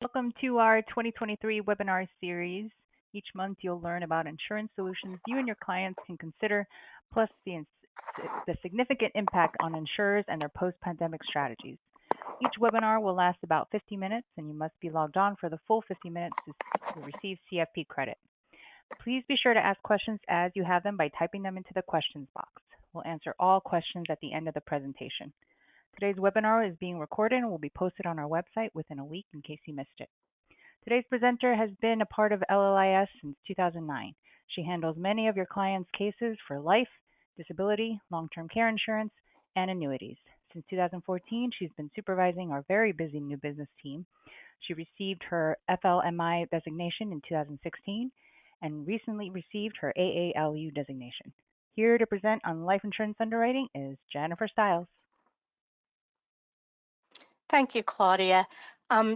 Welcome to our 2023 webinar series. Each month you'll learn about insurance solutions you and your clients can consider, plus the significant impact on insurers and their post-pandemic strategies. Each webinar will last about 50 minutes, and you must be logged on for the full 50 minutes to receive CFP credit. Please be sure to ask questions as you have them by typing them into the questions box. We'll answer all questions at the end of the presentation. Today's webinar is being recorded and will be posted on our website within a week in case you missed it. Today's presenter has been a part of LLIS since 2009. She handles many of your clients' cases for life, disability, long-term care insurance, and annuities. Since 2014, she's been supervising our very busy new business team. She received her FLMI designation in 2016 and recently received her AALU designation. Here to present on life insurance underwriting is Jennifer Stiles. Thank you, Claudia.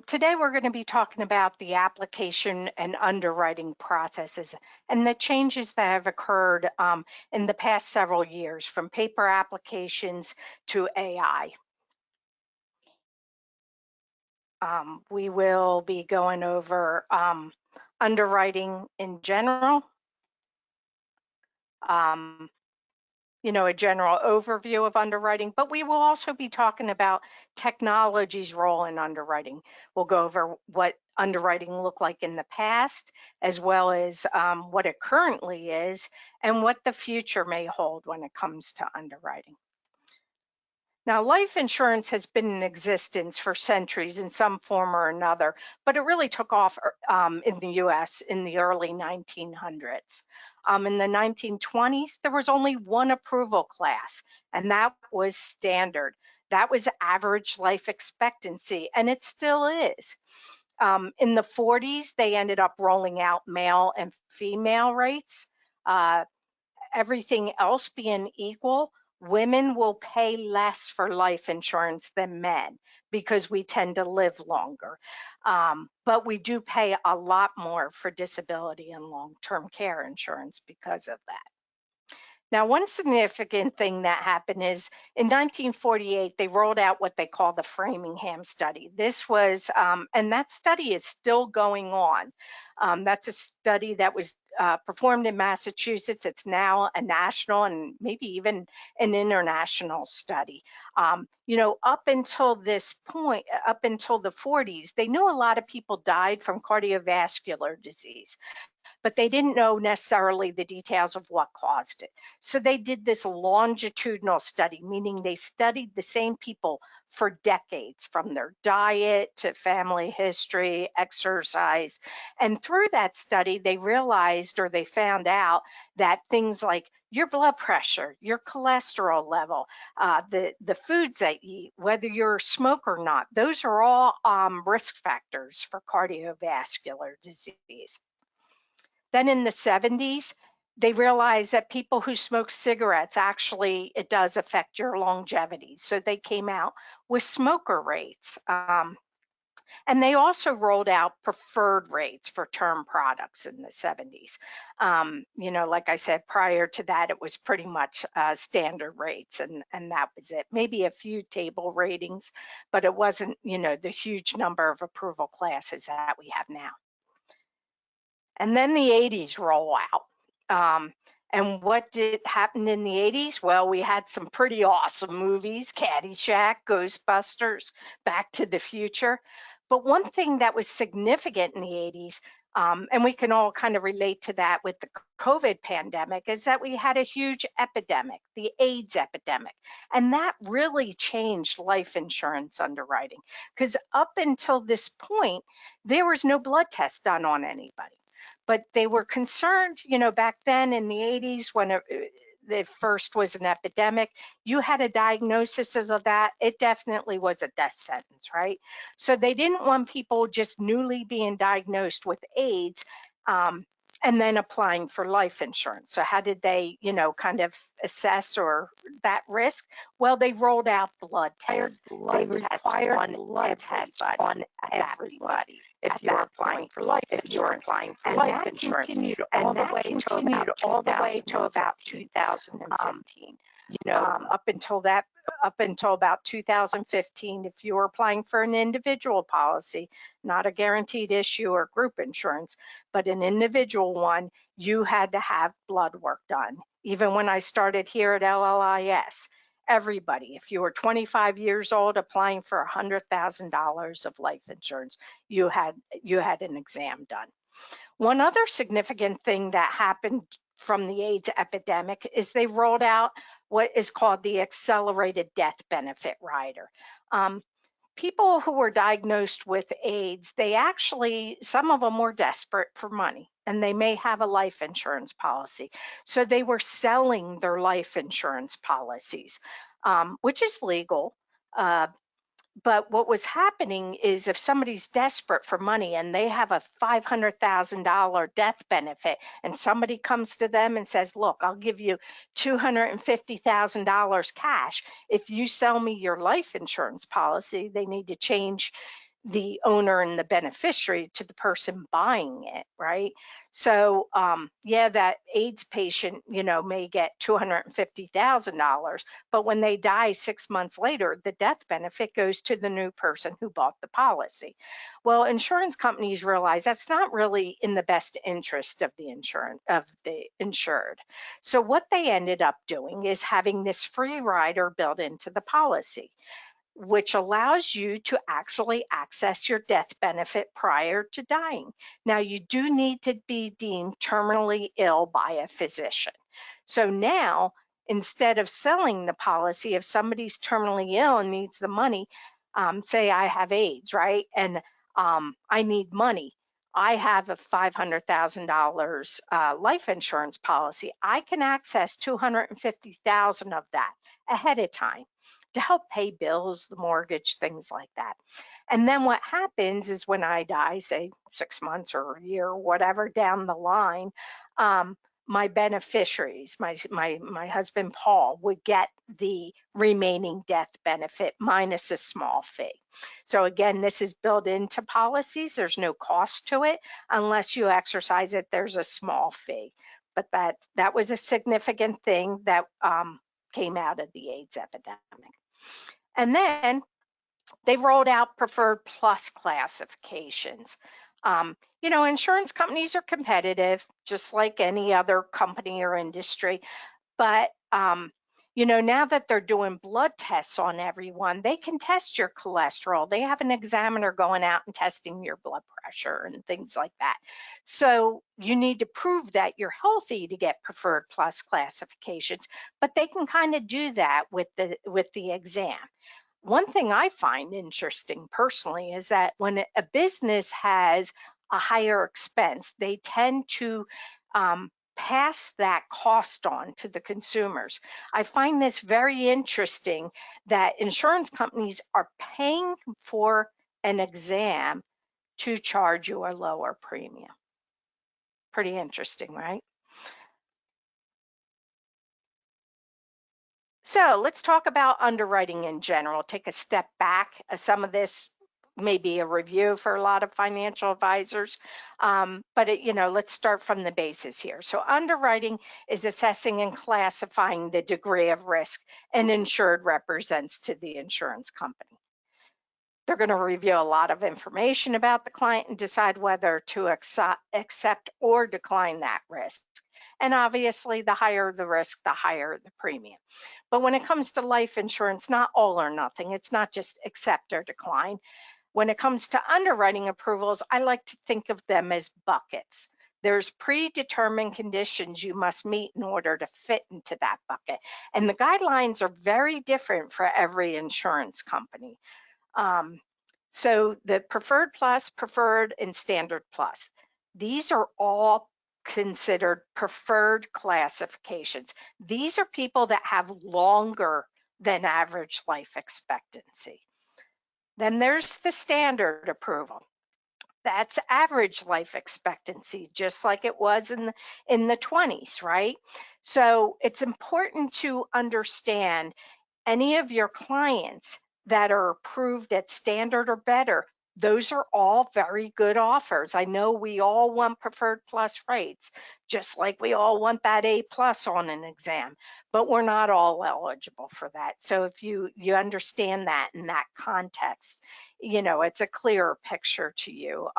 Today we're going to be talking about the application and underwriting processes and the changes that have occurred in the past several years, from paper applications to AI. We will be going over underwriting in general, a general overview of underwriting, but we will also be talking about technology's role in underwriting. We'll go over what underwriting looked like in the past, as well as what it currently is, and what the future may hold when it comes to underwriting. Now, life insurance has been in existence for centuries in some form or another, but it really took off in the US in the early 1900s. In the 1920s, there was only one approval class, and that was standard. That was average life expectancy, and it still is. In the 40s, they ended up rolling out male and female rates. Everything else being equal, women will pay less for life insurance than men because we tend to live longer. But we do pay a lot more for disability and long-term care insurance because of that. Now, one significant thing that happened is in 1948, they rolled out what they call the Framingham study. This was, and that study is still going on. That's a study that was performed in Massachusetts. It's now a national and maybe even an international study. Up until this point, up until the 40s, they knew a lot of people died from cardiovascular disease, but they didn't know necessarily the details of what caused it. So they did this longitudinal study, meaning they studied the same people for decades, from their diet to family history, exercise. And through that study, they realized, or they found out, that things like your blood pressure, your cholesterol level, the foods that you eat, whether you're a smoker or not, those are all risk factors for cardiovascular disease. Then in the 70s, they realized that people who smoke cigarettes, actually, it does affect your longevity. So they came out with smoker rates. And they also rolled out preferred rates for term products in the 70s. Like I said, prior to that, it was pretty much standard rates, and that was it. Maybe a few table ratings, but it wasn't, the huge number of approval classes that we have now. And then the 80s roll out. And what did happen in the 80s? Well, we had some pretty awesome movies: Caddyshack, Ghostbusters, Back to the Future. But one thing that was significant in the 80s, and we can all kind of relate to that with the COVID pandemic, is that we had a huge epidemic, the AIDS epidemic. And that really changed life insurance underwriting, because up until this point, there was no blood test done on anybody. But they were concerned, back then in the 80s, when the first was an epidemic, you had a diagnosis of that, it definitely was a death sentence, right? So they didn't want people just newly being diagnosed with AIDS and then applying for life insurance. So how did they, kind of assess or that risk? Well, they rolled out blood tests. They required blood tests on everybody. If you're applying for life insurance, and that continued all the way to about 2015. Up until about 2015, if you were applying for an individual policy, not a guaranteed issue or group insurance, but an individual one, you had to have blood work done. Even when I started here at LLIS, everybody, if you were 25 years old applying for $100,000 of life insurance, you had an exam done. One other significant thing that happened from the AIDS epidemic is they rolled out what is called the accelerated death benefit rider. People who were diagnosed with AIDS, some of them were desperate for money and they may have a life insurance policy. So they were selling their life insurance policies, which is legal. But what was happening is if somebody's desperate for money and they have a $500,000 death benefit and somebody comes to them and says, look, I'll give you $250,000 cash. If you sell me your life insurance policy, they need to change the owner and the beneficiary to the person buying it, right? So that AIDS patient, may get $250,000, but when they die 6 months later, the death benefit goes to the new person who bought the policy. Well, insurance companies realize that's not really in the best interest of the insured. So what they ended up doing is having this free rider built into the policy, which allows you to actually access your death benefit prior to dying. Now, you do need to be deemed terminally ill by a physician. So now, instead of selling the policy, if somebody's terminally ill and needs the money, say I have AIDS, right? And I need money. I have a $500,000 life insurance policy. I can access $250,000 of that ahead of time to help pay bills, the mortgage, things like that. And then what happens is when I die, say 6 months or a year or whatever down the line, my beneficiaries, my husband Paul, would get the remaining death benefit minus a small fee. So again, this is built into policies. There's no cost to it. Unless you exercise it, there's a small fee. But that was a significant thing that came out of the AIDS epidemic. And then they rolled out preferred plus classifications. Insurance companies are competitive, just like any other company or industry. But, now that they're doing blood tests on everyone, they can test your cholesterol. They have an examiner going out and testing your blood pressure and things like that. So you need to prove that you're healthy to get preferred plus classifications, but they can kind of do that with the exam. One thing I find interesting personally is that when a business has a higher expense, they tend to pass that cost on to the consumers. I find this very interesting that insurance companies are paying for an exam to charge you a lower premium. Pretty interesting, right? So let's talk about underwriting in general. Take a step back. Some of this may be a review for a lot of financial advisors, but let's start from the basis here. So underwriting is assessing and classifying the degree of risk an insured represents to the insurance company. They're going to review a lot of information about the client and decide whether to accept or decline that risk. And obviously, the higher the risk, the higher the premium. But when it comes to life insurance, not all or nothing. It's not just accept or decline. When it comes to underwriting approvals, I like to think of them as buckets. There's predetermined conditions you must meet in order to fit into that bucket. And the guidelines are very different for every insurance company. So the preferred plus, preferred, and standard plus, these are all considered preferred classifications. These are people that have longer than average life expectancy. Then there's the standard approval. That's average life expectancy, just like it was in the 20s, right? So it's important to understand any of your clients that are approved at standard or better, Those are all very good offers. I know we all want preferred plus rates, just like we all want that A plus on an exam, but we're not all eligible for that. So if you understand that in that context, it's a clearer picture to you.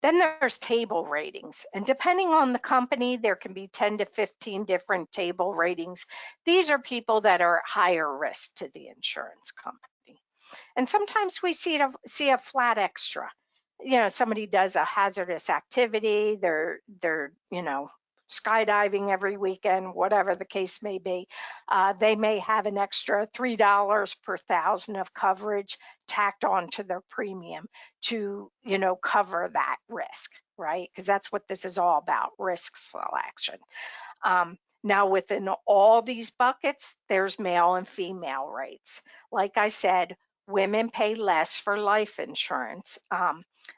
Then there's table ratings, and depending on the company, there can be 10 to 15 different table ratings. These are people that are at higher risk to the insurance company. And sometimes we see a flat extra. Somebody does a hazardous activity, they're skydiving every weekend, whatever the case may be. They may have an extra $3 per thousand of coverage tacked onto their premium to cover that risk, right? Because that's what this is all about, risk selection. Now, within all these buckets, there's male and female rates. Like I said, women pay less for life insurance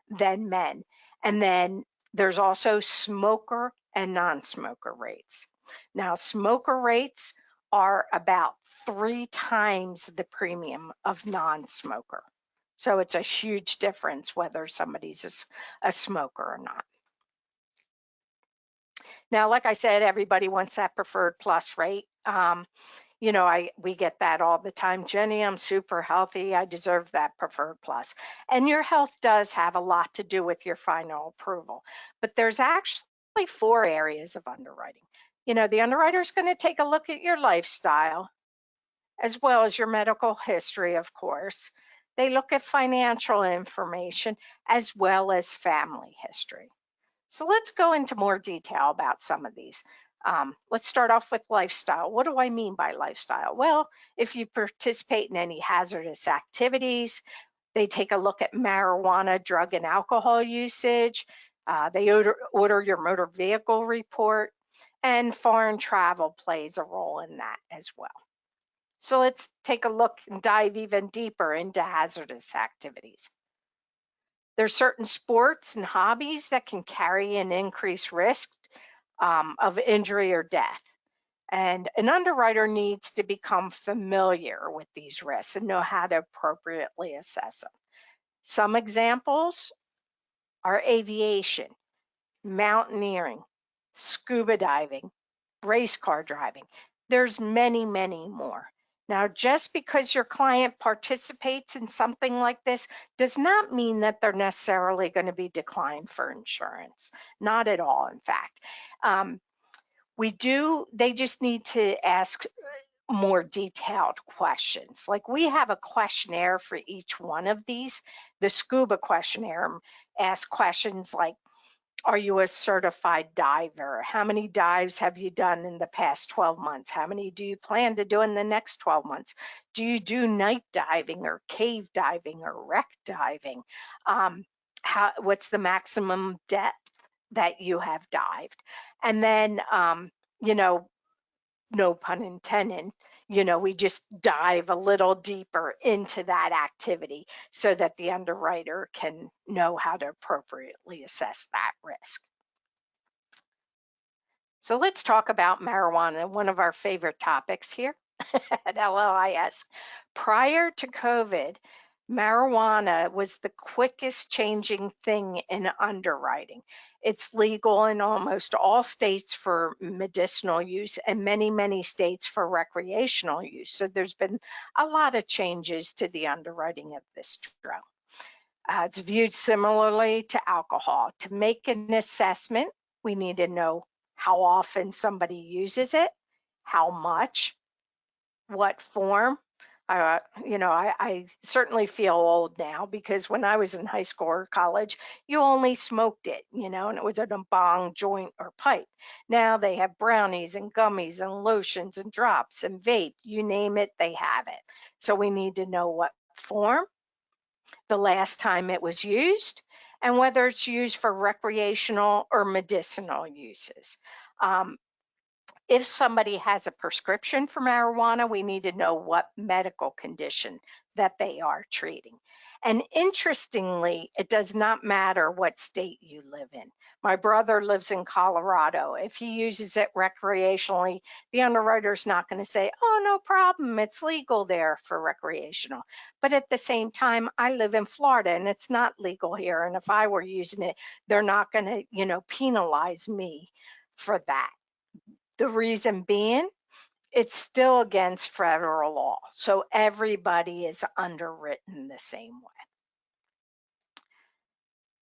than men. And then there's also smoker and non-smoker rates. Now, smoker rates are about 3 times the premium of non-smoker. So it's a huge difference whether somebody's a smoker or not. Now, like I said, everybody wants that preferred plus rate. We get that all the time. Jenny, I'm super healthy. I deserve that preferred plus. And your health does have a lot to do with your final approval. But there's actually 4 areas of underwriting. The underwriter is going to take a look at your lifestyle as well as your medical history, of course. They look at financial information as well as family history. So let's go into more detail about some of these. Let's start off with lifestyle. What do I mean by lifestyle? Well, if you participate in any hazardous activities, they take a look at marijuana, drug, and alcohol usage. They order your motor vehicle report, and foreign travel plays a role in that as well. So let's take a look and dive even deeper into hazardous activities. There's certain sports and hobbies that can carry an increased risk of injury or death. And an underwriter needs to become familiar with these risks and know how to appropriately assess them. Some examples are aviation, mountaineering, scuba diving, race car driving. There's many, many more. Now, just because your client participates in something like this does not mean that they're necessarily going to be declined for insurance. Not at all, in fact. They just need to ask more detailed questions. Like we have a questionnaire for each one of these. The scuba questionnaire asks questions like, are you a certified diver? How many dives have you done in the past 12 months? How many do you plan to do in the next 12 months? Do you do night diving or cave diving or wreck diving? What's the maximum depth that you have dived? And then, no pun intended, we just dive a little deeper into that activity so that the underwriter can know how to appropriately assess that risk. So let's talk about marijuana, one of our favorite topics here at LLIS. Prior to COVID, marijuana was the quickest changing thing in underwriting. It's legal in almost all states for medicinal use and many, many states for recreational use. So there's been a lot of changes to the underwriting of this drug. It's viewed similarly to alcohol. To make an assessment, we need to know how often somebody uses it, how much, what form. I certainly feel old now because when I was in high school or college, you only smoked it, and it was in a bong, joint, or pipe. Now they have brownies and gummies and lotions and drops and vape, you name it, they have it. So we need to know what form, the last time it was used, and whether it's used for recreational or medicinal uses. If somebody has a prescription for marijuana, we need to know what medical condition that they are treating. And interestingly, it does not matter what state you live in. My brother lives in Colorado. If he uses it recreationally, the underwriter's not going to say, oh, no problem, it's legal there for recreational. But at the same time, I live in Florida and it's not legal here. And if I were using it, they're not going to, penalize me for that. The reason being, it's still against federal law. So everybody is underwritten the same way.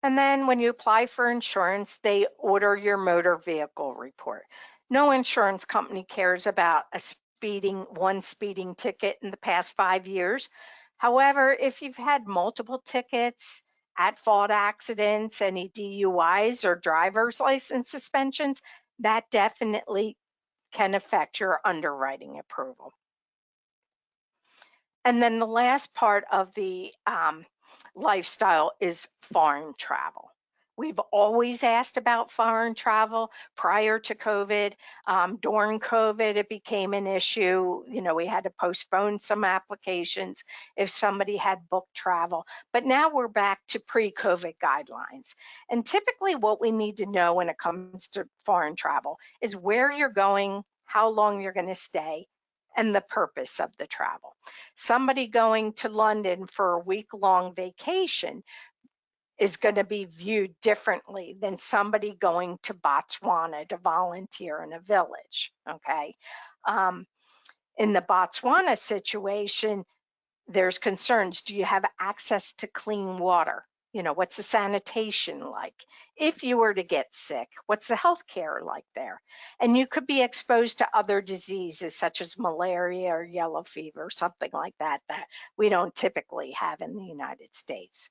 And then when you apply for insurance, they order your motor vehicle report. No insurance company cares about one speeding ticket in the past 5 years. However, if you've had multiple tickets, at fault accidents, any DUIs or driver's license suspensions, that definitely can affect your underwriting approval. And then the last part of the lifestyle is foreign travel. We've always asked about foreign travel prior to COVID. During COVID, it became an issue. We had to postpone some applications if somebody had booked travel. But now we're back to pre-COVID guidelines. And typically what we need to know when it comes to foreign travel is where you're going, how long you're going to stay, and the purpose of the travel. Somebody going to London for a week-long vacation is going to be viewed differently than somebody going to Botswana to volunteer in a village, okay? In the Botswana situation, there's concerns. Do you have access to clean water? What's the sanitation like? If you were to get sick, what's the health care like there? And you could be exposed to other diseases such as malaria or yellow fever, something like that we don't typically have in the United States.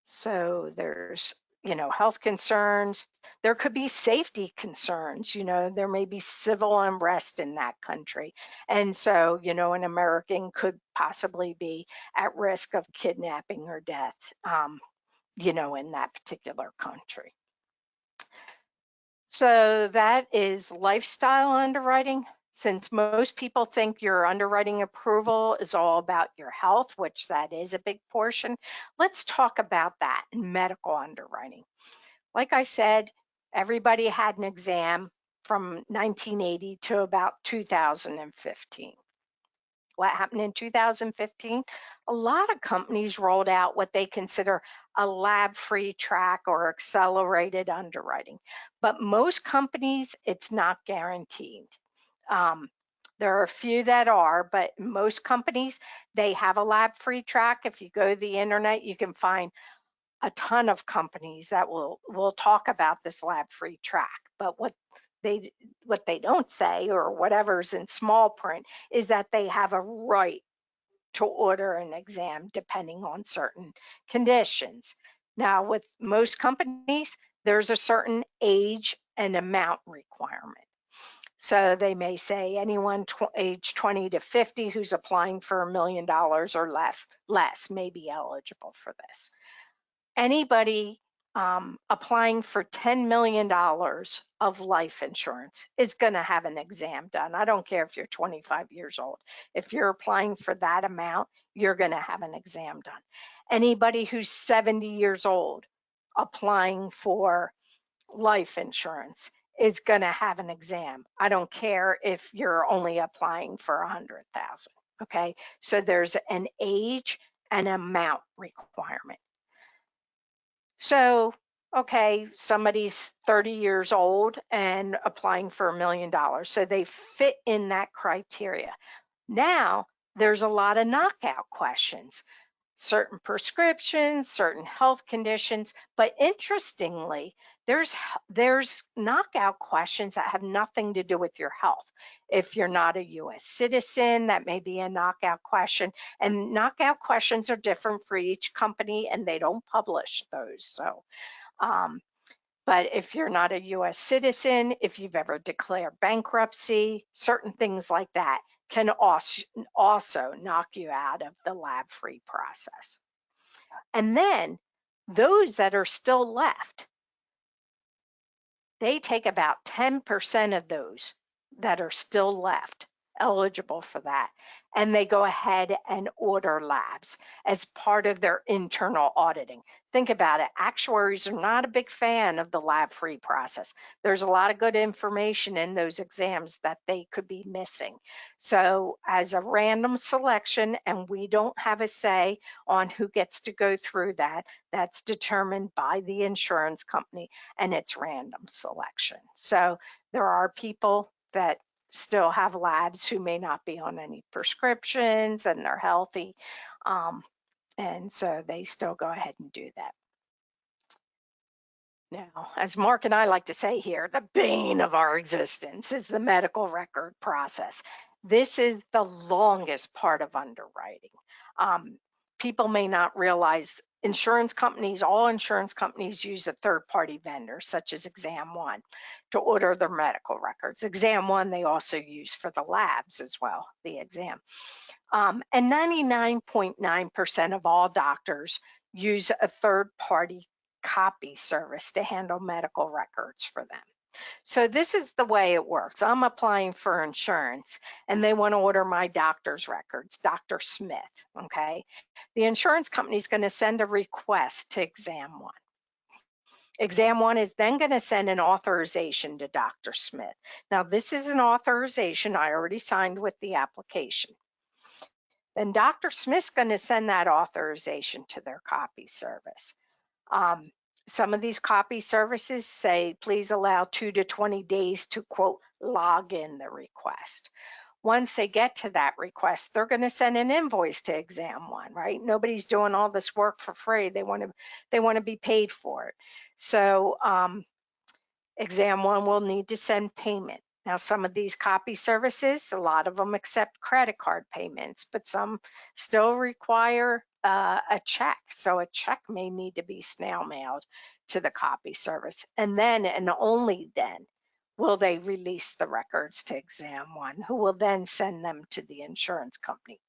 So there's, health concerns. There could be safety concerns. There may be civil unrest in that country. And so, an American could possibly be at risk of kidnapping or death, in that particular country. So that is lifestyle underwriting. Since most people think your underwriting approval is all about your health, which that is a big portion, let's talk about that in medical underwriting. Like I said, everybody had an exam from 1980 to about 2015. What happened in 2015? A lot of companies rolled out what they consider a lab-free track or accelerated underwriting. But most companies, it's not guaranteed. There are a few that are, but most companies, they have a lab-free track. If you go to the internet, you can find a ton of companies that will talk about this lab-free track. But what they don't say, or whatever's in small print, is that they have a right to order an exam depending on certain conditions. Now, with most companies, there's a certain age and amount requirement. So they may say anyone age 20 to 50 who's applying for $1 million or less may be eligible for this. Anybody applying for $10 million of life insurance is going to have an exam done. I don't care if you're 25 years old. If you're applying for that amount, you're going to have an exam done. Anybody who's 70 years old applying for life insurance is going to have an exam. I don't care if you're only applying for 100,000. Okay, so there's an age and amount requirement. So, okay, somebody's 30 years old and applying for $1 million. So they fit in that criteria. Now, there's a lot of knockout questions, certain prescriptions, certain health conditions, but interestingly, there's knockout questions that have nothing to do with your health. If you're not a US citizen, that may be a knockout question, and knockout questions are different for each company and they don't publish those. So but if you're not a US citizen, if you've ever declared bankruptcy, certain things like that can also knock you out of the lab-free process. And then those that are still left, they take about 10% of those that are still left eligible for that. And they go ahead and order labs as part of their internal auditing. Think about it. Actuaries are not a big fan of the lab-free process. There's a lot of good information in those exams that they could be missing. So as a random selection, and we don't have a say on who gets to go through that, that's determined by the insurance company, and it's random selection. So there are people that still have labs who may not be on any prescriptions and they're healthy. And so they still go ahead and do that. Now, as Mark and I like to say here, the bane of our existence is the medical record process. This is the longest part of underwriting. People may not realize insurance companies, all insurance companies use a third-party vendor, such as Exam One, to order their medical records. Exam One they also use for the labs as well, the exam. And 99.9% of all doctors use a third-party copy service to handle medical records for them. So this is the way it works. I'm applying for insurance and they want to order my doctor's records, Dr. Smith, okay? The insurance company is going to send a request to Exam One. Exam One is then going to send an authorization to Dr. Smith. Now, this is an authorization I already signed with the application. Then Dr. Smith's going to send that authorization to their copy service. Some of these copy services say, please allow 2 to 20 days to, quote, log in the request. Once they get to that request, they're going to send an invoice to Exam One, right? Nobody's doing all this work for free. They want to be paid for it. So Exam One will need to send payment. Now, some of these copy services, a lot of them accept credit card payments, but some still require a check. So a check may need to be snail mailed to the copy service. And then, and only then, will they release the records to Exam One, who will then send them to the insurance company.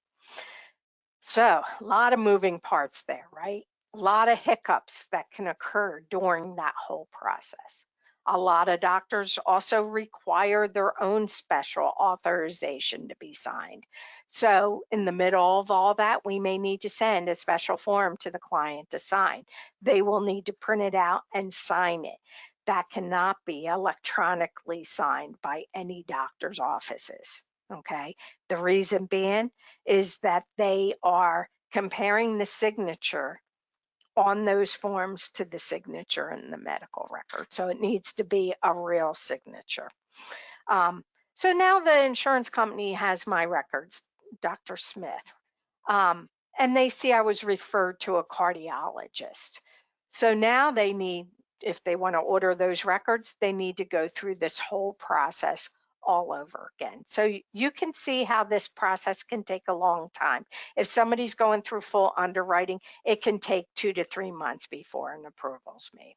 So a lot of moving parts there, right? A lot of hiccups that can occur during that whole process. A lot of doctors also require their own special authorization to be signed. So in the middle of all that, we may need to send a special form to the client to sign. They will need to print it out and sign it. That cannot be electronically signed by any doctor's offices, okay? The reason being is that they are comparing the signature on those forms to the signature in the medical record. So it needs to be a real signature. So now the insurance company has my records, Dr. Smith, and they see I was referred to a cardiologist. So now they need, if they want to order those records, they need to go through this whole process all over again. So you can see how this process can take a long time. If somebody's going through full underwriting, it can take 2 to 3 months before an approval is made.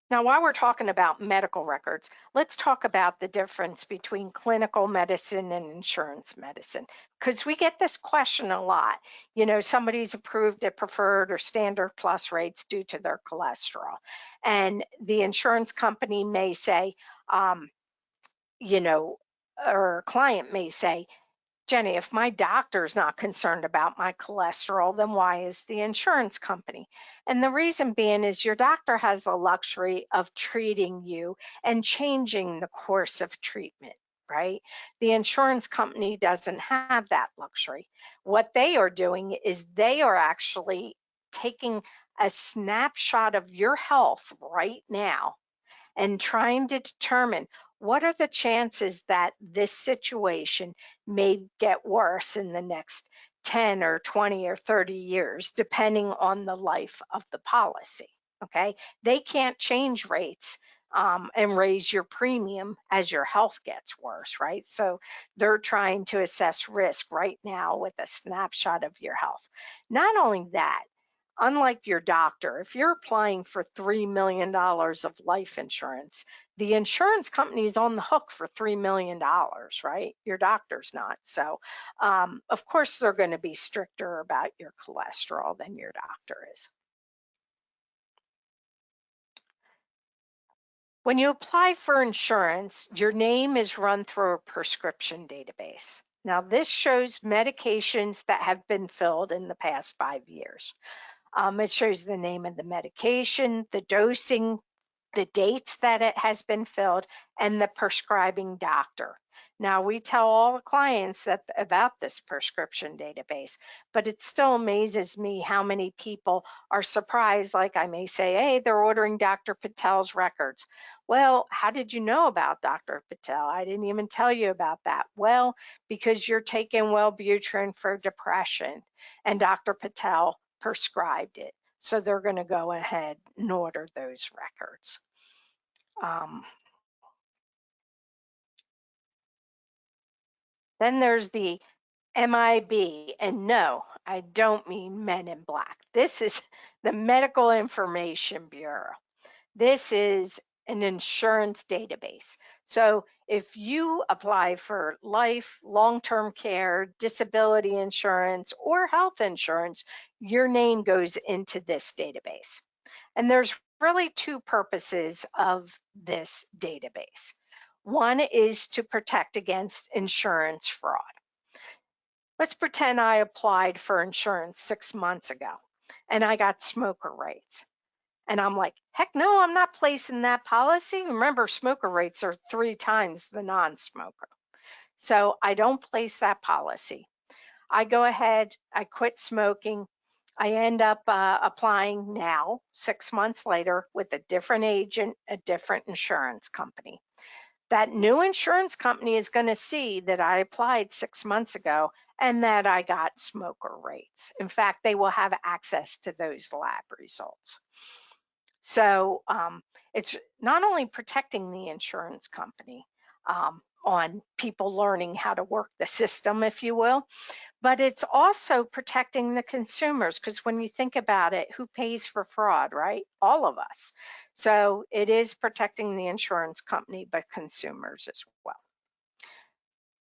Now, while we're talking about medical records, let's talk about the difference between clinical medicine and insurance medicine, because we get this question a lot. You know, somebody's approved at preferred or standard plus rates due to their cholesterol. And the insurance company may say, you know, or a client may say, Jenny, if my doctor's not concerned about my cholesterol, then why is the insurance company? And the reason being is your doctor has the luxury of treating you and changing the course of treatment, right? The insurance company doesn't have that luxury. What they are doing is they are actually taking a snapshot of your health right now and trying to determine what are the chances that this situation may get worse in the next 10 or 20 or 30 years, depending on the life of the policy, okay? They can't change rates and raise your premium as your health gets worse, right? So they're trying to assess risk right now with a snapshot of your health. Not only that, unlike your doctor, if you're applying for $3 million of life insurance, the insurance company is on the hook for $3 million, right? Your doctor's not. So, of course, they're going to be stricter about your cholesterol than your doctor is. When you apply for insurance, your name is run through a prescription database. Now, this shows medications that have been filled in the past 5 years. It shows the name of the medication, the dosing, the dates that it has been filled, and the prescribing doctor. Now, we tell all the clients that about this prescription database, but it still amazes me how many people are surprised. Like I may say, hey, they're ordering Dr. Patel's records. Well, how did you know about Dr. Patel? I didn't even tell you about that. Well, because you're taking Wellbutrin for depression, and Dr. Patel prescribed it. So they're going to go ahead and order those records. Um, then there's the MIB, and no, I don't mean Men in Black. This is the Medical Information Bureau. This is an insurance database. So if you apply for life, long-term care, disability insurance, or health insurance, your name goes into this database. And there's really two purposes of this database. One is to protect against insurance fraud. Let's pretend I applied for insurance 6 months ago and I got smoker rates. And I'm like, heck no, I'm not placing that policy. Remember, smoker rates are 3 times the non-smoker. So I don't place that policy. I go ahead, I quit smoking. I end up applying now, 6 months later, with a different agent, a different insurance company. That new insurance company is going to see that I applied 6 months ago and that I got smoker rates. In fact, they will have access to those lab results. So it's not only protecting the insurance company on people learning how to work the system, if you will, but it's also protecting the consumers, because when you think about it, who pays for fraud, right? All of us. So it is protecting the insurance company, but consumers as well.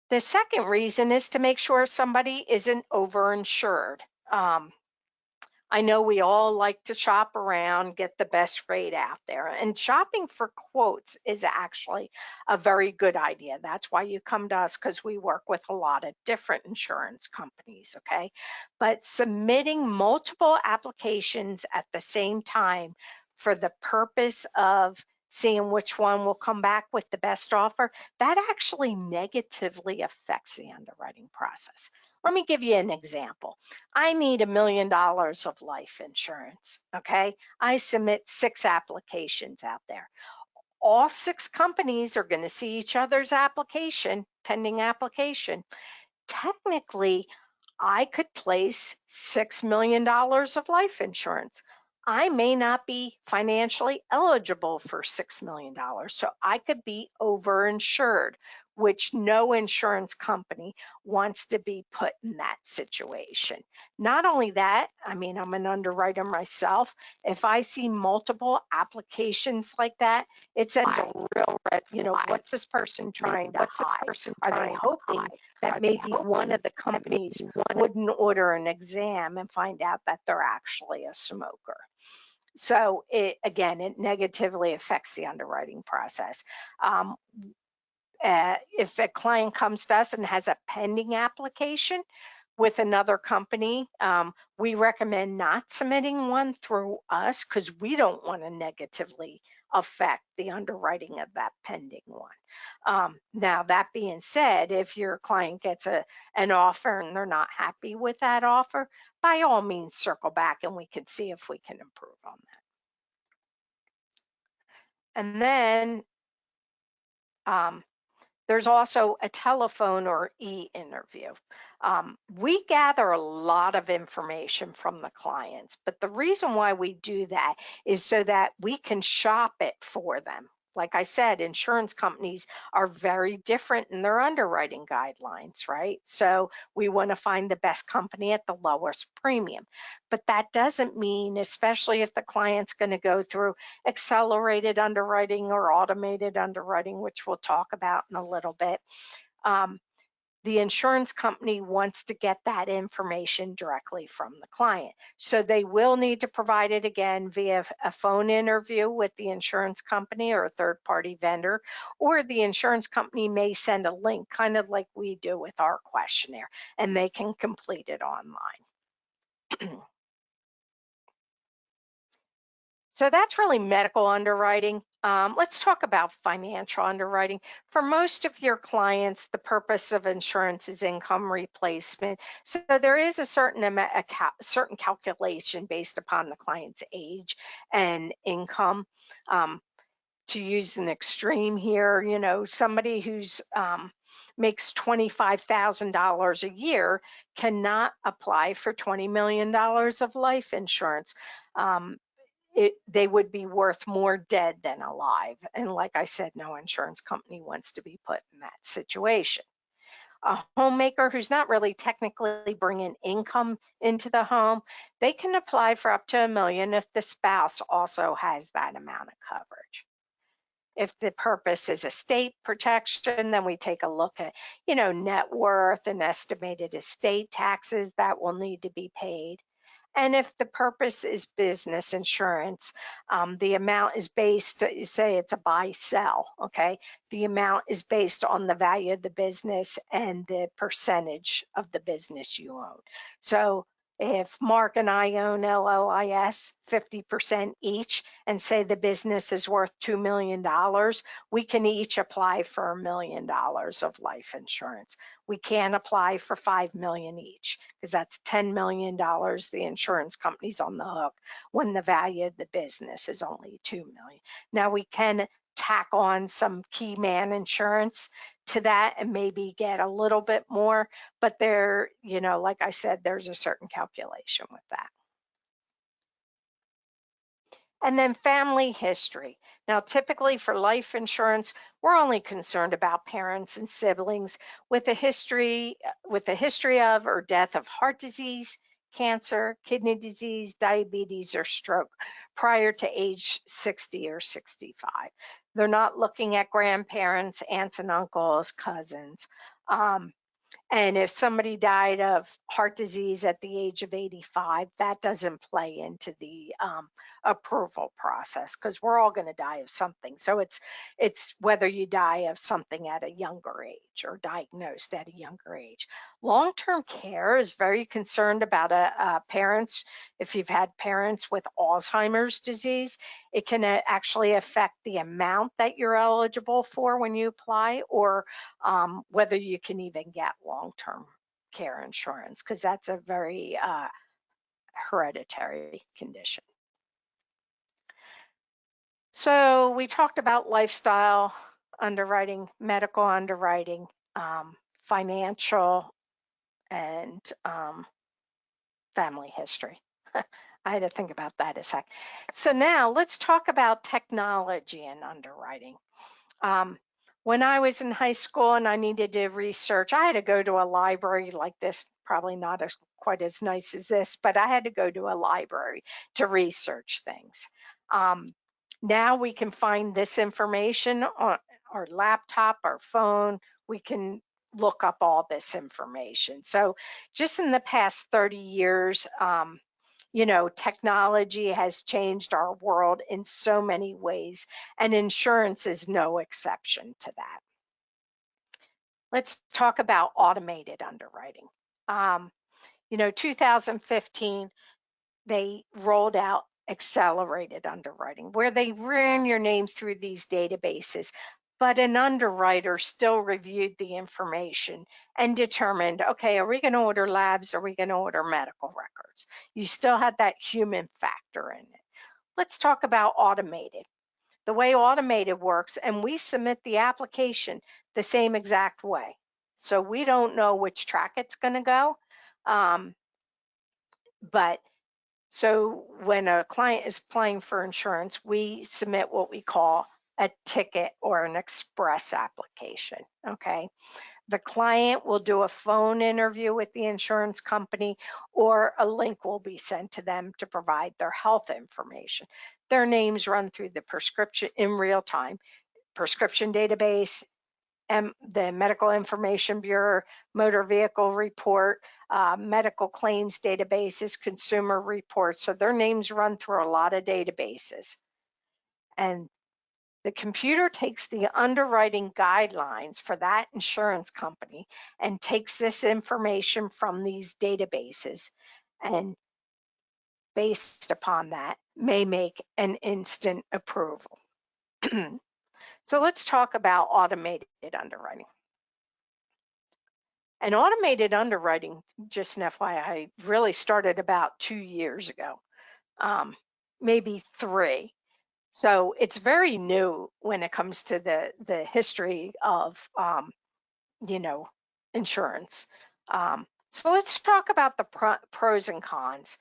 The second reason is to make sure somebody isn't overinsured. I know we all like to shop around, get the best rate out there, and shopping for quotes is actually a very good idea. That's why you come to us, because we work with a lot of different insurance companies, okay? But submitting multiple applications at the same time for the purpose of seeing which one will come back with the best offer, that actually negatively affects the underwriting process. Let me give you an example. I need $1 million of life insurance, okay? I submit 6 applications out there. All 6 companies are going to see each other's application, pending application. Technically, I could place $6 million of life insurance. I may not be financially eligible for $6 million, so I could be overinsured, which no insurance company wants to be put in that situation. Not only that, I mean, I'm an underwriter myself. If I see multiple applications like that, it sends a real red, what's this person trying to hide? Are they hoping that maybe one of the companies wouldn't order an exam and find out that they're actually a smoker? So it negatively affects the underwriting process. If a client comes to us and has a pending application with another company, we recommend not submitting one through us, because we don't want to negatively affect the underwriting of that pending one. Now, that being said, if your client gets an offer and they're not happy with that offer, by all means, circle back and we can see if we can improve on that. And then there's also a telephone or e-interview. We gather a lot of information from the clients, but the reason why we do that is so that we can shop it for them. Like I said, insurance companies are very different in their underwriting guidelines, right? So we want to find the best company at the lowest premium. But that doesn't mean, especially if the client's going to go through accelerated underwriting or automated underwriting, which we'll talk about in a little bit, the insurance company wants to get that information directly from the client. So they will need to provide it again via a phone interview with the insurance company or a third party vendor, or the insurance company may send a link, kind of like we do with our questionnaire, and they can complete it online. So that's really medical underwriting. Let's talk about financial underwriting. For most of your clients, the purpose of insurance is income replacement. So there is a certain calculation based upon the client's age and income. To use an extreme here, somebody who's makes $25,000 a year cannot apply for $20 million of life insurance. Um, they would be worth more dead than alive. And like I said, no insurance company wants to be put in that situation. A homemaker who's not really technically bringing income into the home, they can apply for up to $1 million if the spouse also has that amount of coverage. If the purpose is estate protection, then we take a look at, net worth and estimated estate taxes that will need to be paid. And if the purpose is business insurance, the amount is based, say it's a buy sell, okay? The amount is based on the value of the business and the percentage of the business you own. So if Mark and I own LLIS 50% each and say the business is worth $2 million, we can each apply for $1 million of life insurance. We can apply for $5 million each because that's $10 million the insurance company's on the hook when the value of the business is only $2 million. Now we can tack on some key man insurance to that and maybe get a little bit more, but there, like I said, there's a certain calculation with that. And then family history. Now, typically for life insurance, we're only concerned about parents and siblings with a history of or death of heart disease, cancer, kidney disease, diabetes, or stroke prior to age 60 or 65. They're not looking at grandparents, aunts and uncles, cousins. And if somebody died of heart disease at the age of 85, that doesn't play into the approval process because we're all going to die of something. So it's whether you die of something at a younger age or diagnosed at a younger age. Long-term care is very concerned about parents. If you've had parents with Alzheimer's disease, it can actually affect the amount that you're eligible for when you apply, or whether you can even get long-term care insurance, because that's a very hereditary condition. So we talked about lifestyle underwriting, medical underwriting, financial, and family history. I had to think about that a sec. So now let's talk about technology and underwriting. When I was in high school and I needed to research, I had to go to a library like this, probably not quite as nice as this, but I had to go to a library to research things. Now we can find this information on our laptop, our phone. We can look up all this information. So just in the past 30 years, technology has changed our world in so many ways, and insurance is no exception to that. Let's talk about automated underwriting. 2015, they rolled out accelerated underwriting, where they ran your name through these databases, but an underwriter still reviewed the information and determined, okay, are we going to order labs? Are we going to order medical records? You still had that human factor in it. Let's talk about automated. The way automated works, and we submit the application the same exact way. So we don't know which track it's going to go. But so when a client is applying for insurance, we submit what we call a ticket or an express application, okay? The client will do a phone interview with the insurance company, or a link will be sent to them to provide their health information. Their names run through the prescription in real time, prescription database, the Medical Information Bureau, Motor Vehicle Report, medical claims databases, consumer reports. So their names run through a lot of databases. And the computer takes the underwriting guidelines for that insurance company and takes this information from these databases, and based upon that, may make an instant approval. So let's talk about automated underwriting. And automated underwriting, just an FYI, really started about 2 years ago, maybe 3. So it's very new when it comes to the history of insurance. So let's talk about the pros and cons.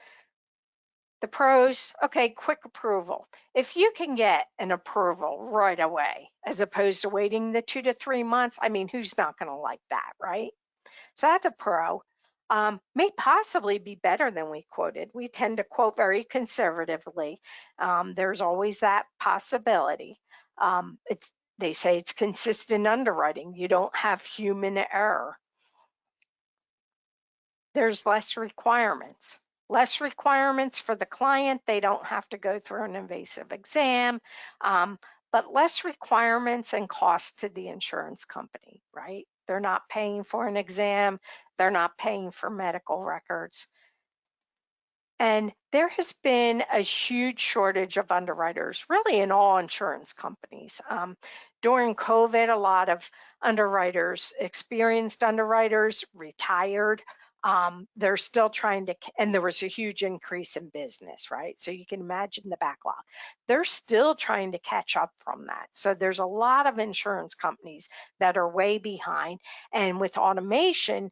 The pros, okay, quick approval. If you can get an approval right away, as opposed to waiting the 2 to 3 months, I mean, who's not going to like that, right? So that's a pro. May possibly be better than we quoted. We tend to quote very conservatively. There's always that possibility. They say it's consistent underwriting. You don't have human error. There's less requirements. Less requirements for the client. They don't have to go through an invasive exam, but less requirements and cost to the insurance company, right? They're not paying for an exam. They're not paying for medical records. And there has been a huge shortage of underwriters, really in all insurance companies. During COVID, a lot of underwriters, experienced underwriters, retired. They're still trying to, and there was a huge increase in business, right? So you can imagine the backlog. They're still trying to catch up from that. So there's a lot of insurance companies that are way behind. And with automation,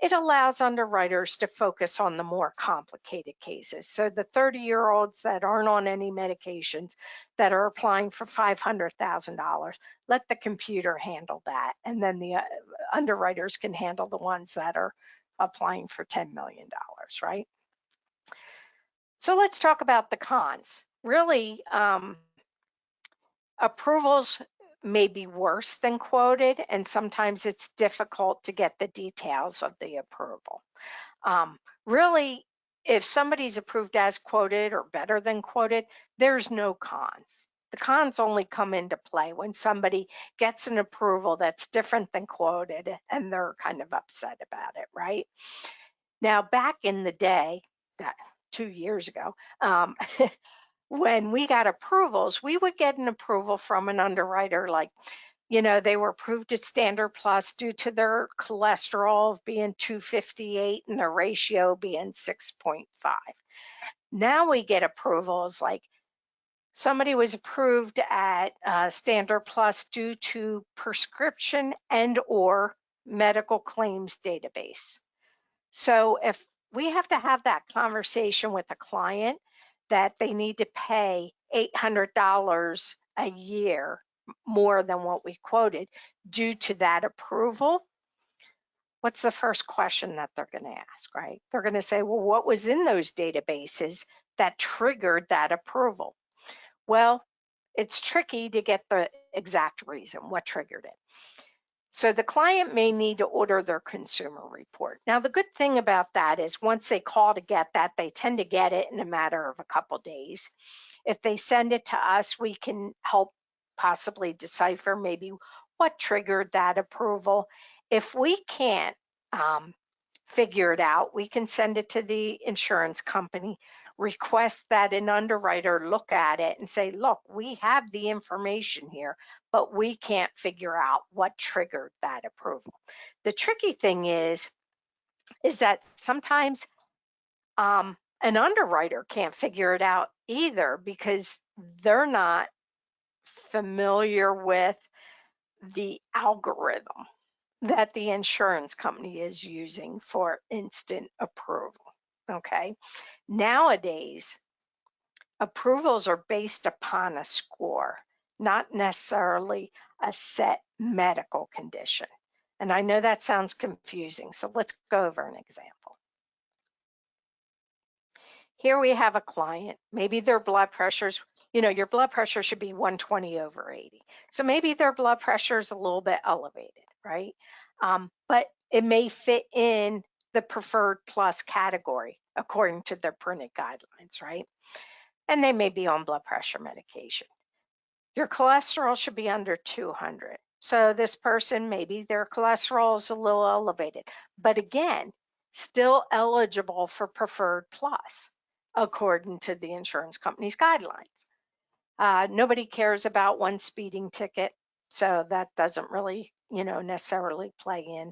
it allows underwriters to focus on the more complicated cases. So the 30-year-olds that aren't on any medications that are applying for $500,000, let the computer handle that. And then the underwriters can handle the ones that are applying for $10 million, right? So let's talk about the cons. Really, approvals may be worse than quoted, and sometimes it's difficult to get the details of the approval. Really, if somebody's approved as quoted or better than quoted, there's no cons. The cons only come into play when somebody gets an approval that's different than quoted and they're kind of upset about it, right? Now, back in the day, 2 years ago, when we got approvals, we would get an approval from an underwriter like, they were approved at Standard Plus due to their cholesterol being 258 and their ratio being 6.5. Now we get approvals like somebody was approved at Standard Plus due to prescription and or medical claims database. So if we have to have that conversation with a client that they need to pay $800 a year more than what we quoted due to that approval, what's the first question that they're going to ask, right? They're going to say, well, what was in those databases that triggered that approval? Well, it's tricky to get the exact reason, what triggered it. So the client may need to order their consumer report. Now, the good thing about that is once they call to get that, they tend to get it in a matter of a couple days. If they send it to us, we can help possibly decipher maybe what triggered that approval. If we can't figure it out, we can send it to the insurance company, request that an underwriter look at it and say, look, we have the information here, but we can't figure out what triggered that approval. The tricky thing is that sometimes an underwriter can't figure it out either because they're not familiar with the algorithm that the insurance company is using for instant approval. Okay. Nowadays, approvals are based upon a score, not necessarily a set medical condition. And I know that sounds confusing, so let's go over an example. Here we have a client, maybe their blood pressure's your blood pressure should be 120/80. So maybe their blood pressure is a little bit elevated, right? But it may fit in the preferred plus category according to their printed guidelines, right? And they may be on blood pressure medication. Your cholesterol should be under 200. So this person, maybe their cholesterol is a little elevated, but again, still eligible for preferred plus according to the insurance company's guidelines. Nobody cares about one speeding ticket, so that doesn't really, necessarily play in.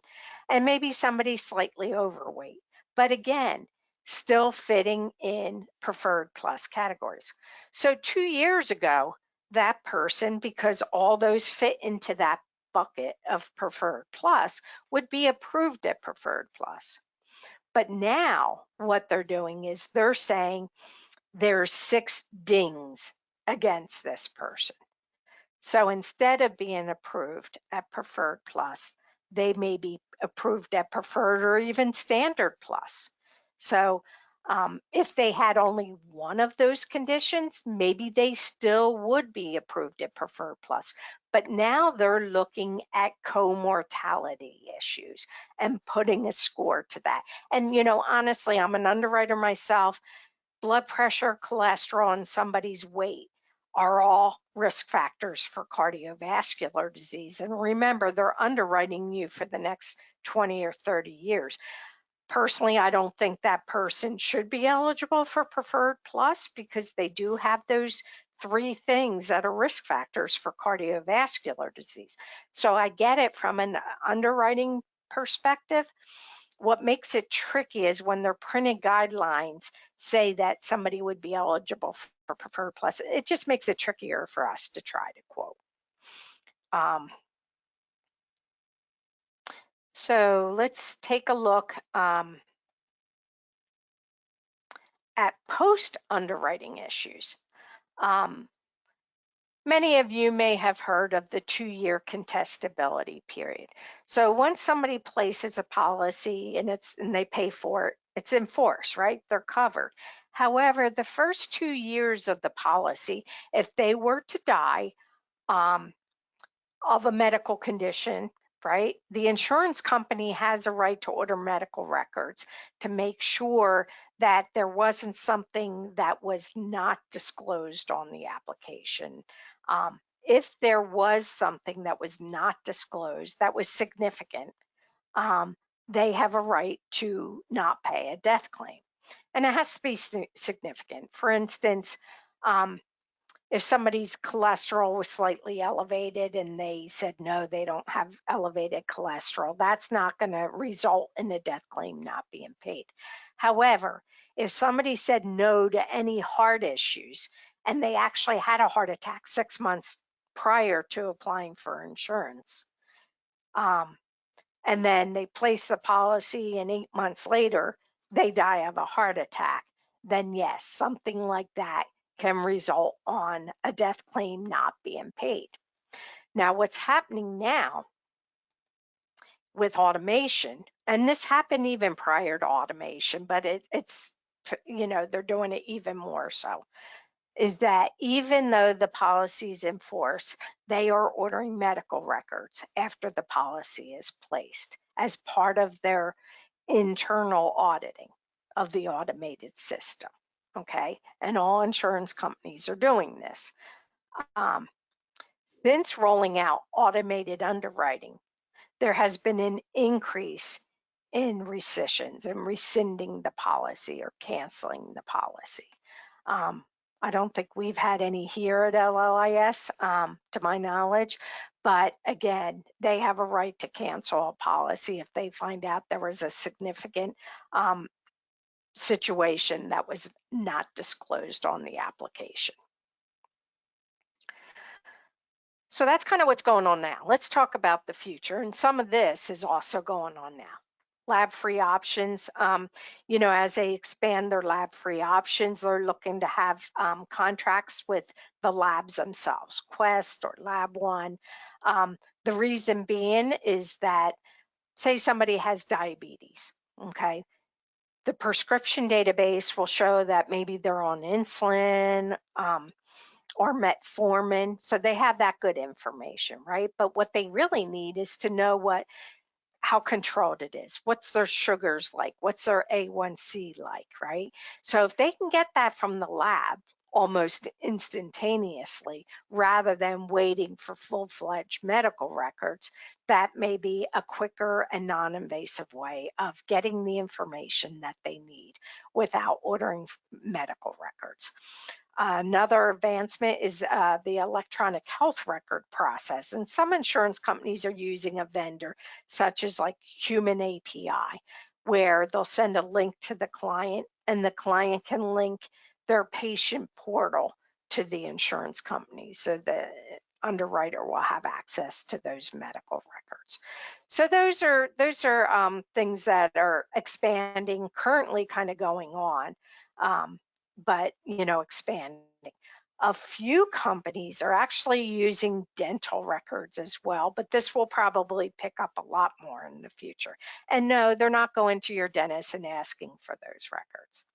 And maybe somebody slightly overweight, but again, still fitting in preferred plus categories. So 2 years ago, that person, because all those fit into that bucket of preferred plus, would be approved at preferred plus. But now what they're doing is they're saying there's 6 dings against this person. So instead of being approved at preferred plus, they may be approved at preferred or even standard plus. So if they had only one of those conditions, maybe they still would be approved at preferred plus. But now they're looking at comortality issues and putting a score to that. And, honestly, I'm an underwriter myself. Blood pressure, cholesterol, and somebody's weight are all risk factors for cardiovascular disease. And remember, they're underwriting you for the next 20 or 30 years. Personally, I don't think that person should be eligible for Preferred Plus because they do have those 3 things that are risk factors for cardiovascular disease. So I get it from an underwriting perspective. What makes it tricky is when their printed guidelines say that somebody would be eligible for Preferred Plus. It just makes it trickier for us to try to quote. So let's take a look at post-underwriting issues. Many of you may have heard of the 2-year contestability period. So once somebody places a policy and they pay for it, it's in force, right? They're covered. However, the first 2 years of the policy, if they were to die of a medical condition, right? The insurance company has a right to order medical records to make sure that there wasn't something that was not disclosed on the application. If there was something that was not disclosed that was significant, they have a right to not pay a death claim. And it has to be significant. For instance, if somebody's cholesterol was slightly elevated and they said no, they don't have elevated cholesterol, that's not going to result in a death claim not being paid. However, if somebody said no to any heart issues and they actually had a heart attack 6 months prior to applying for insurance, and then they place the policy and 8 months later they die of a heart attack, then yes, something like that can result on a death claim not being paid. Now, what's happening now with automation, and this happened even prior to automation, but it's they're doing it even more so, is that even though the policy is in force, they are ordering medical records after the policy is placed as part of their internal auditing of the automated system. Okay, and all insurance companies are doing this. Since rolling out automated underwriting, there has been an increase in rescissions and rescinding the policy or canceling the policy. I don't think we've had any here at LLIS, to my knowledge, but again, they have a right to cancel a policy if they find out there was a significant situation that was not disclosed on the application. So that's kind of what's going on now. Let's talk about the future. And some of this is also going on now. Lab-free options, as they expand their lab-free options, they're looking to have contracts with the labs themselves, Quest or Lab One. The reason being is that, say somebody has diabetes, okay? The prescription database will show that maybe they're on insulin, or metformin. So they have that good information, right? But what they really need is to know how controlled it is. What's their sugars like? What's their A1C like, right? So if they can get that from the lab almost instantaneously rather than waiting for full-fledged medical records, that may be a quicker and non-invasive way of getting the information that they need without ordering medical records. Another advancement is the electronic health record process. And some insurance companies are using a vendor such as like Human API, where they'll send a link to the client and the client can link their patient portal to the insurance company. So the underwriter will have access to those medical records. So those are things that are expanding, currently kind of going on. But expanding. A few companies are actually using dental records as well, but this will probably pick up a lot more in the future. And no, they're not going to your dentist and asking for those records.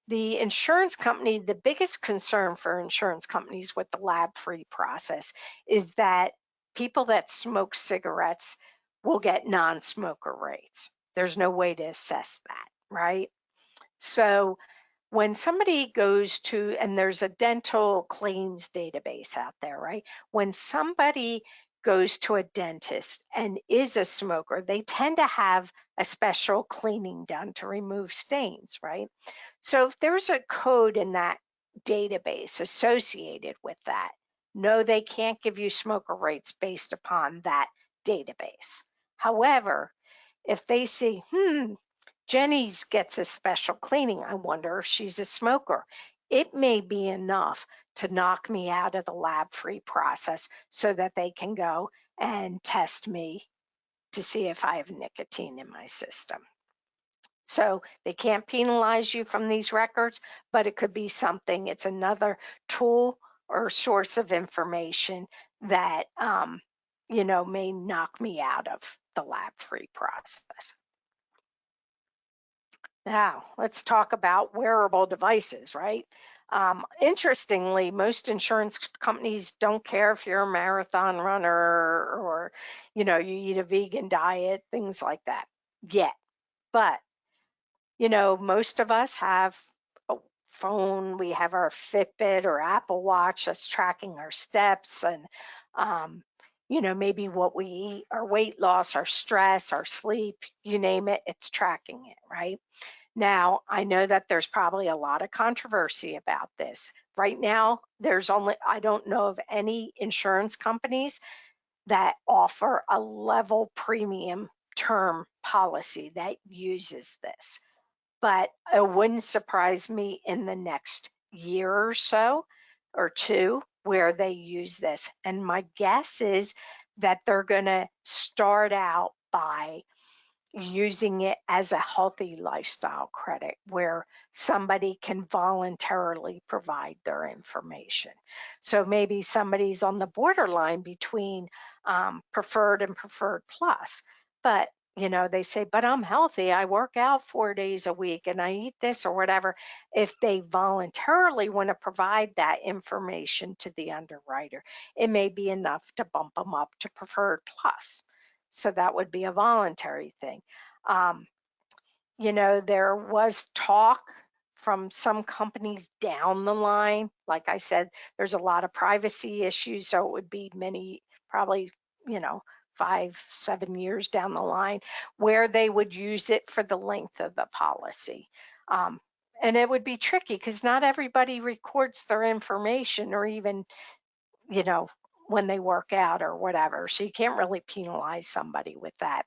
The insurance company, the biggest concern for insurance companies with the lab-free process is that people that smoke cigarettes will get non-smoker rates. There's no way to assess that, right? So when somebody goes to, and there's a dental claims database out there, right? When somebody goes to a dentist and is a smoker, they tend to have a special cleaning done to remove stains, right? So if there's a code in that database associated with that, no, they can't give you smoker rates based upon that database. However, if they see, Jenny's gets a special cleaning, I wonder if she's a smoker, it may be enough to knock me out of the lab-free process so that they can go and test me to see if I have nicotine in my system. So they can't penalize you from these records, but it could be something, it's another tool or source of information that, may knock me out of the lab-free process. Now, let's talk about wearable devices, right? Interestingly, most insurance companies don't care if you're a marathon runner or, you eat a vegan diet, things like that yet. But, most of us have a phone, we have our Fitbit or Apple Watch that's tracking our steps and, maybe what we eat, our weight loss, our stress, our sleep, you name it, it's tracking it, right? Now, I know that there's probably a lot of controversy about this. Right now, I don't know of any insurance companies that offer a level premium term policy that uses this. But it wouldn't surprise me in the next year or so or two where they use this. And my guess is that they're going to start out by using it as a healthy lifestyle credit where somebody can voluntarily provide their information. So maybe somebody's on the borderline between preferred and preferred plus, but they say, but I'm healthy. I work out 4 days a week and I eat this or whatever. If they voluntarily want to provide that information to the underwriter, it may be enough to bump them up to preferred plus. So that would be a voluntary thing. Um, there was talk from some companies down the line. Like I said, there's a lot of privacy issues, so it would be probably, 5-7 years down the line, where they would use it for the length of the policy. Um, and it would be tricky because not everybody records their information or even you know, when they work out or whatever. So you can't really penalize somebody with that.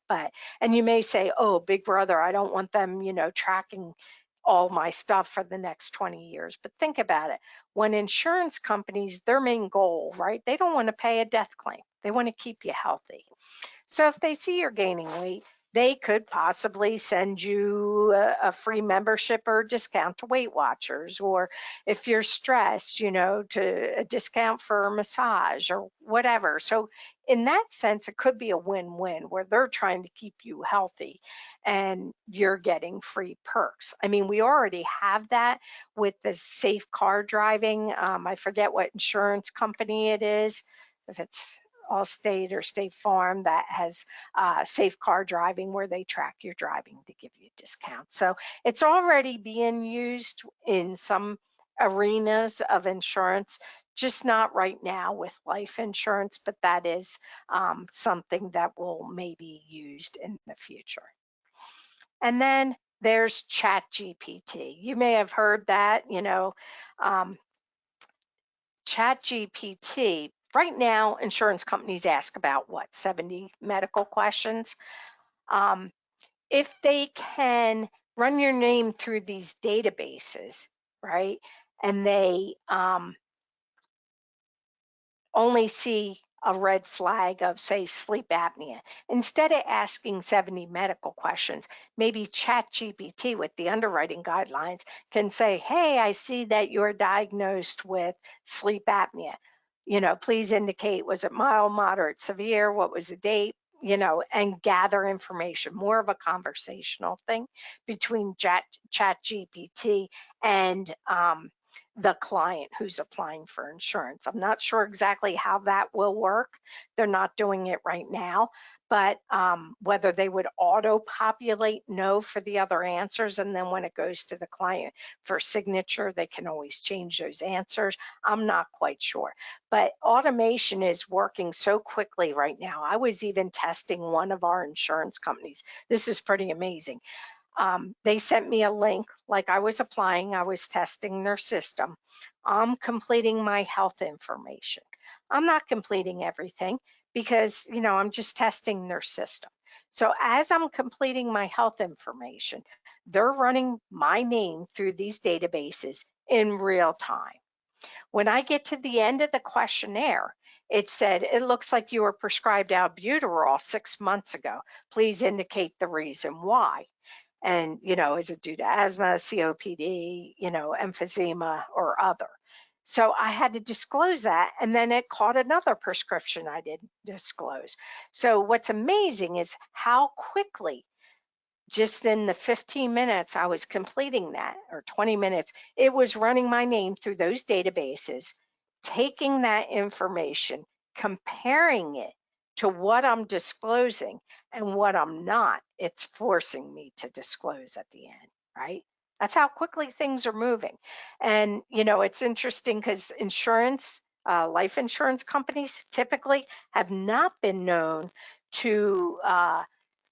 And you may say, oh, Big Brother, I don't want them, tracking all my stuff for the next 20 years. But think about it. When insurance companies, their main goal, right? They don't want to pay a death claim. They want to keep you healthy. So if they see you're gaining weight, they could possibly send you a free membership or discount to Weight Watchers, or if you're stressed, to a discount for a massage or whatever. So in that sense, it could be a win-win where they're trying to keep you healthy and you're getting free perks. I mean, we already have that with the safe car driving. I forget what insurance company it is, if it's Allstate or State Farm, that has safe car driving where they track your driving to give you discounts. So it's already being used in some arenas of insurance, just not right now with life insurance, but that is something that will maybe used in the future. And then there's Chat GPT. You may have heard that, um, Chat GPT. Right now, insurance companies ask about what, 70 medical questions. Um, if they can run your name through these databases, right, and they only see a red flag of, say, sleep apnea. Instead of asking 70 medical questions, maybe ChatGPT with the underwriting guidelines can say, hey, I see that you're diagnosed with sleep apnea. Please indicate, was it mild, moderate, severe? What was the date? And gather information, more of a conversational thing between ChatGPT and the client who's applying for insurance. I'm not sure exactly how that will work. They're not doing it right now, but whether they would auto-populate no for the other answers, and then when it goes to the client for signature, they can always change those answers. I'm not quite sure, but automation is working so quickly right now. I was even testing one of our insurance companies. This is pretty amazing. They sent me a link like I was applying, I was testing their system. I'm completing my health information. I'm not completing everything because, I'm just testing their system. So as I'm completing my health information, they're running my name through these databases in real time. When I get to the end of the questionnaire, it said, it looks like you were prescribed albuterol 6 months ago. Please indicate the reason why. And, is it due to asthma, COPD, emphysema, or other? So I had to disclose that. And then it caught another prescription I didn't disclose. So what's amazing is how quickly, just in the 15 minutes I was completing that, or 20 minutes, it was running my name through those databases, taking that information, comparing it to what I'm disclosing and what I'm not. It's forcing me to disclose at the end, right? That's how quickly things are moving. And, it's interesting because life insurance companies typically have not been known to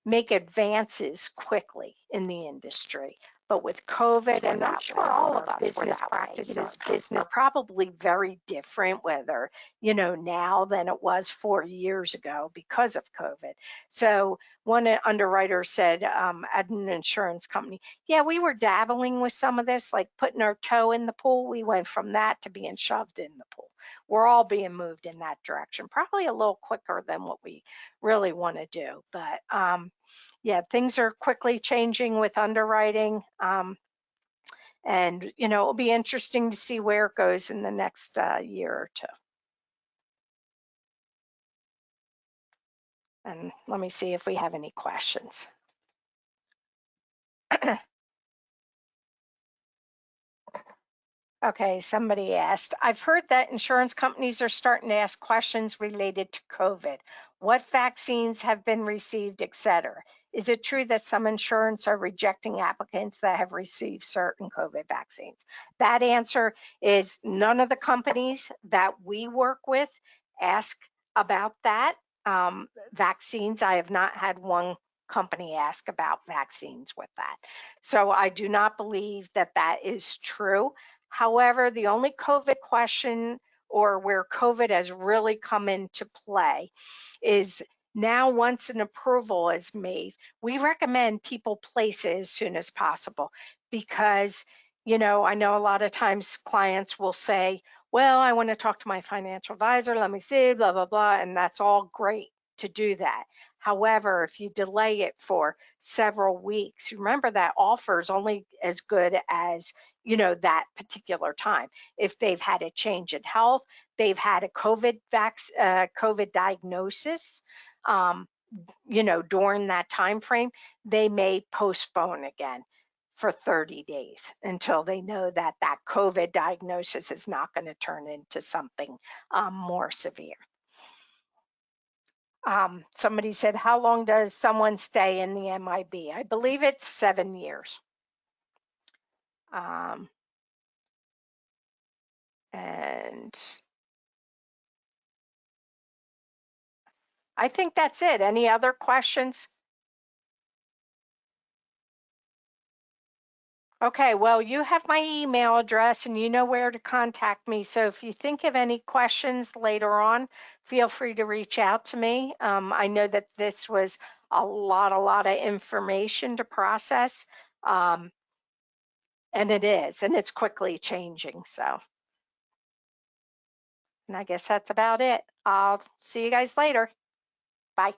make advances quickly in the industry. But with COVID, and I'm sure all of us business practices, business probably very different, whether, now than it was 4 years ago because of COVID. So one underwriter said at an insurance company, yeah, we were dabbling with some of this, like putting our toe in the pool. We went from that to being shoved in the pool. We're all being moved in that direction, probably a little quicker than what we really want to do. But yeah, things are quickly changing with underwriting. And, it'll be interesting to see where it goes in the next year or two. And let me see if we have any questions. Okay, somebody asked, I've heard that insurance companies are starting to ask questions related to COVID. What vaccines have been received, et cetera? Is it true that some insurance are rejecting applicants that have received certain COVID vaccines? That answer is none of the companies that we work with ask about that. Vaccines, I have not had one company ask about vaccines with that. So I do not believe that that is true. However, the only COVID question, or where COVID has really come into play, is now once an approval is made, we recommend people place it as soon as possible because, I know a lot of times clients will say, well, I want to talk to my financial advisor, let me see, blah, blah, blah, and that's all great to do that. However, if you delay it for several weeks, remember that offer is only as good as, that particular time. If they've had a change in health, they've had a COVID diagnosis, um, during that time frame, they may postpone again for 30 days until they know that that COVID diagnosis is not going to turn into something more severe. Somebody said, how long does someone stay in the MIB? I believe it's 7 years. Um, and I think that's it. Any other questions? Okay, well, you have my email address and you know where to contact me. So if you think of any questions later on, feel free to reach out to me. I know that this was a lot of information to process. And it is, and it's quickly changing. So, and I guess that's about it. I'll see you guys later. Bye.